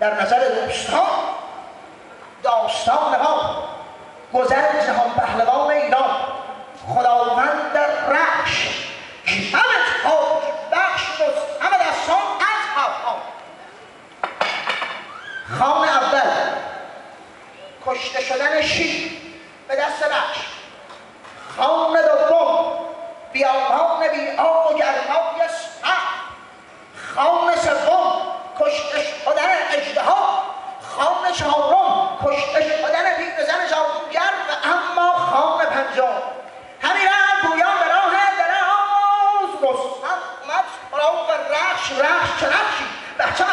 در نظر دوستان داستان ما گذر جهان پهلوان ایران خداوند رخش همه تاج بخش همه دستان از هفان. خان اول کشته شدن شیر به دست رخش. خان دوم بیابان بی آب و گرمای سخت. خان سوم کشته شدن اژدها. خان چهارم کشته شدن پیرزن جادوگر و اما خان پنجم همین گویان به راه دراز رستم اومد سراغ رخش. رخش چه رخشی بچه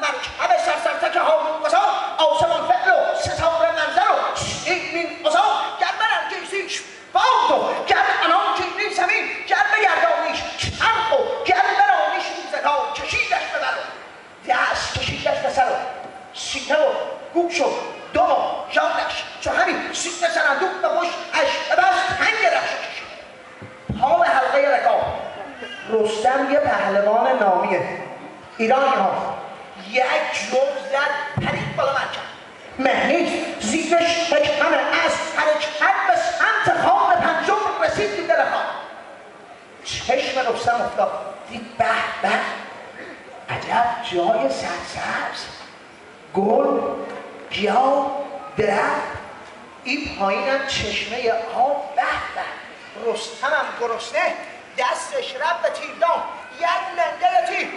مرکب سرسرتک هامون گذار آسمان فعل و ستاره منظر و شیرین قضا گر برانگیزیش باد و گر انان گیری زمین گر بگردانیش چرخ و گر برانیش روزگار کشیدش به بر و دست کشیدش به سر و سینه و گوش و دم و جانش چو همین سینه سرندوق به پشت اش ببست هنگ رخش کشید. حال حلقه رکاب رستم یه پهلوان نامیه ایرانی ها یک جفت زد پرید بالا مرکب مهنید زیرش شکم از حرکت به سمت خان پنجم رسید تو دل خان. چشم رستم افتاد دید به به عجب جای سرسبز گل گیاه درخت این پایینم چشمه آب به به. رستمم گرسنه دستش رفت به تیردان یک لنگه تیر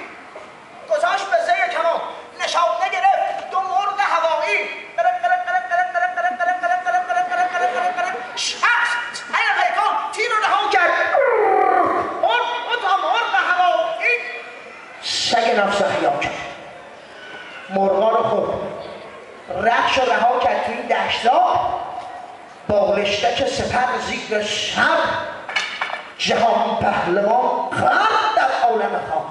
گذاشت به زیر کمان نشانه گرفت دو مرغ هوایی شخص این پیکان تیر رو نهان کرد اون تا مرغ هوایی سگ نفس احیا کرد مرغا رو خورد. رخش رو رها کرد توی این دشتا با رشتک سپر زیر سر جهان پهلوان خرد در عالم خواب.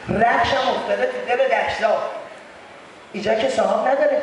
رخش هم افتاده تو دل دشتا اینجا که صاحب نداره